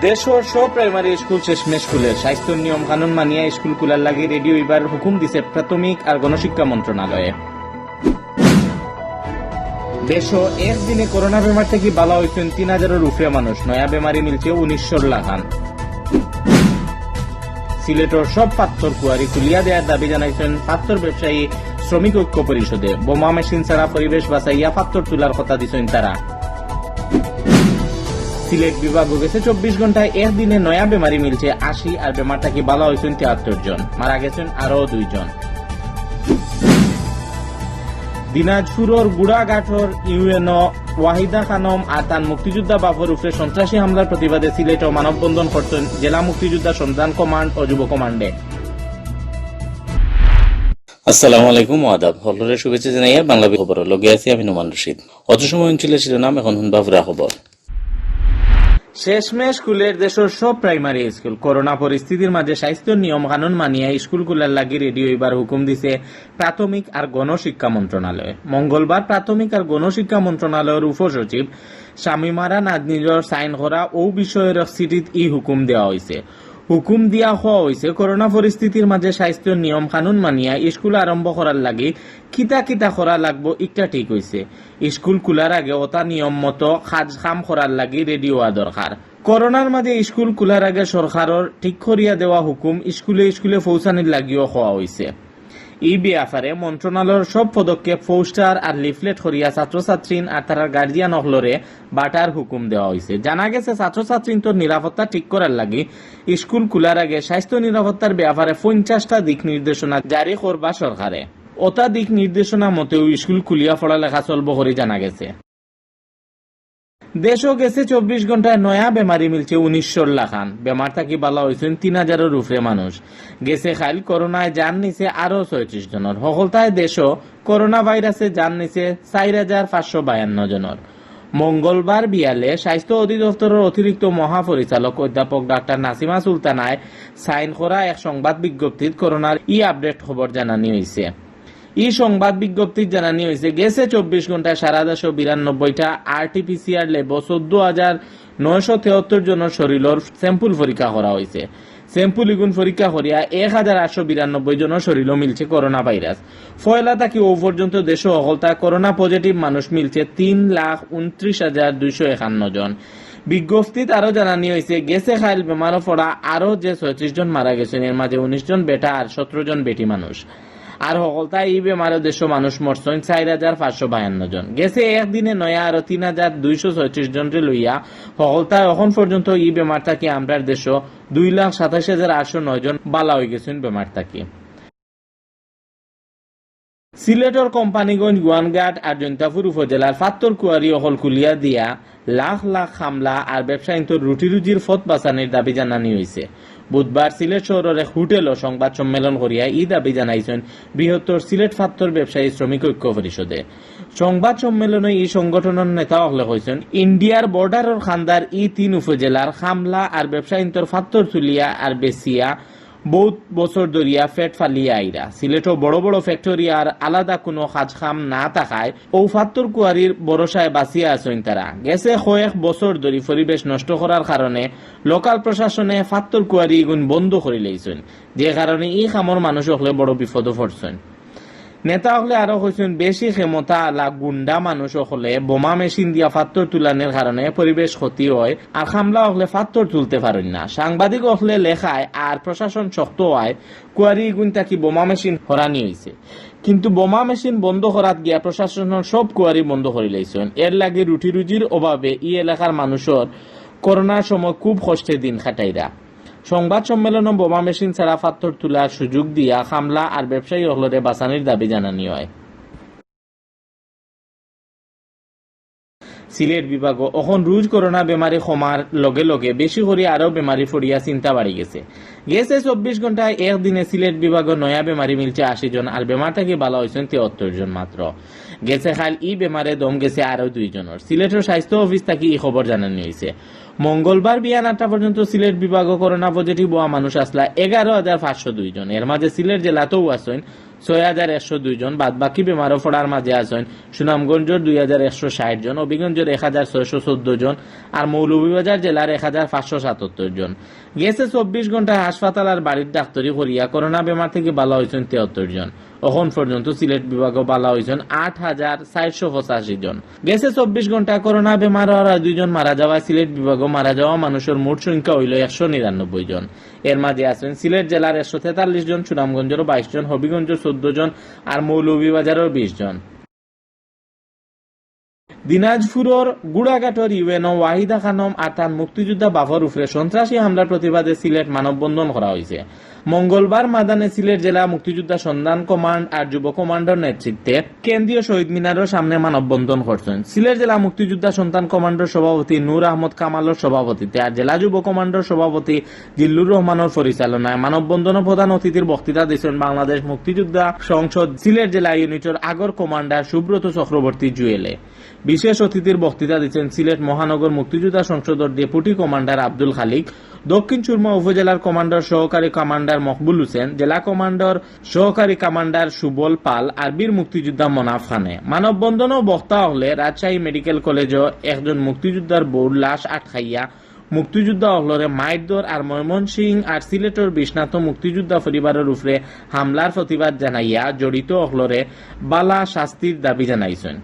দেশের সব primary school শেষমেশ খুলে স্বাস্থ্য নিয়ম কানুন মানিয়া স্কুল খোলার লাগে রেডিও এবার হুকুম দিছে প্রাথমিক আর গণশিক্ষা মন্ত্রণালয়ে। দেশ একদিনে করোনা বেমার থেকে বালা হয়েছেন ৩,০০০-এর উপরে মানুষ, নয়া বেমারি মিলছে ১৯০০ লাখান। সিলেটের সব পাত্তর কুয়ারি খুলিয়া দেওয়ার দাবি জানাইছেন পাত্তর ব্যবসায়ী শ্রমিক ঐক্য পরিষদে। বোমা মেশিন ছাড়া পরিবেশ বাঁচাইয়া পাত্তর তোলার কথা দিচ্ছেন তারা। সিলেট বিভাগ গেছে ২৪ ঘন্টায় একদিনে নয়া বেমারি মিলছে ৮০ আর বেমার থেকে বালা হয়েছেন ৭৩ জন, মারা গেছেন আরো ২ জন। দিনাজপুরের গুড়াঘাটর ইউএনও ওয়াহিদা খানম আর তার মুক্তিযোদ্ধা বাবর উপরে সন্ত্রাসী হামলার প্রতিবাদে সিলেটে মানববন্ধন করছেন জেলা মুক্তিযোদ্ধা সন্ধান কমান্ড ও যুব কমান্ডে। আসসালামু আলাইকুম, আদাব। হলরে শুভেচ্ছা জানাইয়া বাংলাবি খবর লগে আছি আমি নোমান রশিদ। অত সময় অঞ্চলের শিরোনাম এখন শুনবা পুরা খবর। শেষমেশ স্কুলের দেশের সব প্রাইমারি স্কুল করোনা পরিস্থিতির মাঝে স্বাস্থ্য নিয়ম কানুন মানিয়া স্কুল খোলার লাগি রেডিও এবার হুকুম দিছে প্রাথমিক আর গণশিক্ষা মন্ত্রণালয়। মঙ্গলবার প্রাথমিক আর গণশিক্ষা মন্ত্রণালয়ের উপসচিব শামিমারা নাজনীজর সাইন করা ও বিষয়ের চিঠিত ই হুকুম দেওয়া হয়েছে। হুকুম দিয়া হওয়া হয়েছে করোনা পরিস্থিতির মাঝে স্বাস্থ্য নিয়ম কানুন মানিয়া স্কুল আরম্ভ করার লাগে কিতা কিতা করা লাগবো একটা ঠিক হয়েছে। স্কুল খোলার আগে ওটা নিয়ম মতো কাজ কাম করার লাগে রেডি হওয়া দরকার। করোনার মাঝে স্কুল খোলার আগে সরকারের ঠিক করিয়া দেওয়া হুকুম স্কুলে স্কুলে পৌঁছানির লাগিও হওয়া হয়েছে। এই ব্যাপারে মন্ত্রণালয়ের সব পদক্ষেপ পোস্টার আর লিফলেট করিয়া ছাত্রছাত্রী আর তার গার্জিয়ান হলরে বাটার হুকুম দেওয়া হয়েছে। জানা গেছে ছাত্রছাত্রীর নিরাপত্তা ঠিক করার লাগে স্কুল খোলার আগে স্বাস্থ্য নিরাপত্তার ব্যাপারে ৫০টা দিক নির্দেশনা জারি করবা সরকারে। ওটা দিক নির্দেশনা মতেও স্কুল খুলিয়া পড়ালেখা চলব করে জানা গেছে। দেশও গেছে ২৪ ঘন্টায় নয়া বেমারি মিলছে ১৯০০ লাখান। বেমার থাকি বালা হয়েছেন ৩,০০০-এর উপরে মানুষ। গেছে খাইল করোনায় জান নিছে আরো ৩৬ জনের। সকলতায় দেশও করোনা ভাইরাসে জান নিছে ৪,৫৫২ জনের। মঙ্গলবার বিয়ালে স্বাস্থ্য অধিদপ্তরের অতিরিক্ত মহাপরিচালক অধ্যাপক ডাক্তার নাসিমা সুলতানায় সাইন করা এক সংবাদ বিজ্ঞপ্তিত করোনার আপডেট খবর জানানি হয়েছে। এই সংবাদ বিজ্ঞপ্তির জানানি হয়েছে গেছে ২৪ ঘন্টায় সারা দেশে ৯২টা আরটিপিসিআর ল্যাব ১৪,৯৭৩ জনের শরীরের স্যাম্পল পরীক্ষা করা হয়েছে। স্যাম্পল ইগুন পরীক্ষা করিয়া ১,৮৯২ জনের শরীরও মিলছে করোনা ভাইরাস। ফয়লা থাকি ও পর্যন্ত দেশে অকলতা করোনা পজিটিভ মানুষ মিলছে ৩,২৯,২৫১ জন। বিজ্ঞপ্তিত আরো জানানি হয়েছে গেছে খাইল বেমারও পড়া আরো যে ৩৬ জন মারা গেছেন, এর মাঝে ১৯ জন বেটা আর ১৭ জন বেটি মানুষ। আর সকলতা এই বেমারে দেশ মানুষ মরছেন ৪,৫৫২ জন। গেছে একদিনে নয়া আরো ৩,২৩৬ জনকে লইয়া সকলতা এখন পর্যন্ত এই বেমার থাকি আমরা দেশ ২,২৭,৮০৯ জন বালা হয়ে গেছেন বেমার থাকি। সিলেটর কোম্পানিগঞ্জ গুয়ানঘাট আর জৈন্তাপুর উপজেলার পাত্তর কুয়ারি অকল খুলিয়া দিয়া লাখ লাখ হামলা আর ব্যবসায়ীর রুটি রুজির ফত বাঁচানির দাবি জানানি হয়েছে। বুধবার সিলেট শহরের এক হোটেলও সংবাদ সম্মেলন করিয়া এই দাবি জানাইছেন বৃহত্তর সিলেট পাত্তর ব্যবসায়ী শ্রমিক ঐক্য পরিষদে। সংবাদ সম্মেলনে এই সংগঠনের নেতা হলে হয়েছেন ইন্ডিয়ার বর্ডারের খান্দার এই ৩ উপজেলার হামলা আর ব্যবসায়ীর পাত্তর তুলিয়া আর বেসিয়া বহুত বছর ধরিয়া ফেট ফালিয়া আইরা। সিলেটও বড় বড় ফ্যাক্টরি আর আলাদা কোনো কাজ কাম না থাকায় ও পাত্তর কুয়ারির ভরসায় বাঁচিয়া আছেন তারা। গেছে কয়েক বছর ধরে পরিবেশ নষ্ট করার কারণে লোকাল প্রশাসনে পাত্তর কুয়ারি এগুন বন্ধ করে লইছেন, যে কারণে এই খামর মানুষ হলে বড় বিপদ পড়ছেন। নেতা হলে আরো হয়েছেন বেশি ক্ষমতা আলা গুন্ডা মানুষ হলে বোমা মেশিন দিয়া পাত্তর তুলানোর কারণে পরিবেশ ক্ষতি হয় আর হামলা হলে পাত্তর তুলতে পারেন না। সাংবাদিক হলে লেখায় আর প্রশাসন শক্ত হয় কুয়ারি গুণ তাকি বোমা মেশিন হরানি হয়েছে, কিন্তু বোমা মেশিন বন্ধ করাত গিয়া প্রশাসনের সব কুয়ারি বন্ধ করে লাইছেন। এর লাগে রুটি রুজির অভাবে এই এলাকার মানুষের করোনার সময় খুব কষ্টে দিন কাটাইরা। সংবাদ সম্মেলনে বোমা মেশিন ছাড়া পাত্তর তোলার সুযোগ দিয়া হামলা আর ব্যবসায়ী হলরে বাঁচানির দাবি জানানি হয়। সিলেট বিভাগ এখন রোজ করোনা বেমারি কমার লগে লগে বেশি করে আরো বেমারি ফড়িয়া চিন্তা বাড়ি গেছে। গেছে ২৪ ঘন্টায় একদিনে সিলেট বিভাগ নয়া বেমারি মিলছে ৮০ জন আর বেমার থেকে বালা হয়েছেন ৭৩ জন মাত্র। গেছে খাল ই বেমারে দম গেছে আরো ২ জনের। সিলেটের স্বাস্থ্য অফিস থেকে এই খবর জানানি হয়েছে। মঙ্গলবার বিয়ান ৮টা পর্যন্ত সিলেট বিভাগ করোনা পজিটিভ হওয়া মানুষ আসলা ১১,৫০২ জন। এর মাঝে সিলেট জেলাতেও আছেন 6,102 জন, বাদ বাকি বেমারও পড়ার মাঝে আছেন সুনামগঞ্জের 2,160 জন, হবিগঞ্জের 1,614 জন আর মৌলভীবাজার জেলার 1,577 জন। গেছে 24 ঘন্টায় হাসপাতাল আর বাড়ির ডাক্তারি করিয়া করোনা বেমার থেকে বালা হয়েছেন 73 জন। এখন পর্যন্ত সিলেট বিভাগও বালা হয়েছেন 8,485 জন। গেছে 24 ঘন্টায় করোনা বেমার আর 2 জন মারা যাওয়ায় সিলেট বিভাগও মারা যাওয়া মানুষের মোট সংখ্যা হইল 199 জন। এর মাঝে আছেন সিলেট জেলার 143 জন, সুনামগঞ্জেরও 22 জন, হবিগঞ্জের 14 জন আর মৌলভীবাজারের 20 জন। দিনাজপুরের গুড়াঘাটের ইউএনও ওয়াহিদা খানম আর তার মুক্তিযোদ্ধা বাফর উপরে সন্ত্রাসী হামলার প্রতিবাদে সিলেট মানববন্ধন করা হয়েছে। মঙ্গলবার মাদানে সিলেট জেলা মুক্তিযোদ্ধা সন্ধান কমান্ড আর যুব কমান্ডার নেতৃত্বে কেন্দ্রীয় শহীদ মিনারের সামনে মানববন্ধন করছেন। সিলেট জেলা মুক্তিযোদ্ধা সন্ধান কমান্ডার সভাপতি নূর আহমদ কামালের সভাপতিত্বে আর জেলা যুব কমান্ডার সভাপতি জিল্লুর রহমানের পরিচালনায় মানববন্ধনের প্রধান অতিথির বক্তৃতা দিয়েছেন বাংলাদেশ মুক্তিযোদ্ধা সংসদ সিলেট জেলা ইউনিটের আগর কমান্ডার সুব্রত চক্রবর্তী জুয়েলে। বিশেষ অতিথির বক্তৃতা দিচ্ছেন সিলেট মহানগর মুক্তিযোদ্ধা সংসদের ডেপুটি কমান্ডার আব্দুল খালিক, দক্ষিণ সুরমা উপজেলার কমান্ডার সহকারী কমান্ডার মকবুল হোসেন, জেলা কমান্ডার সহকারী কমান্ডার সুবল পাল আর বীর মুক্তিযোদ্ধা মনাফ খানে। মানববন্ধনও বক্তা হলে রাজশাহী মেডিকেল কলেজও একজন মুক্তিযোদ্ধার বউর লাশ আটকাইয়া মুক্তিযোদ্ধা অহলরে মাইরদর আর ময়মনসিং আর সিলেটের বিশ্বনাথ মুক্তিযোদ্ধা পরিবারের উপরে হামলার প্রতিবাদ জানাইয়া জড়িত অহলরে বালা শাস্তির দাবি জানাইছেন।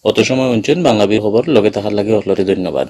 অত সময় শুনছেন বাংলাবি খবর, লগে থাকার লাগে হলরে ধন্যবাদ।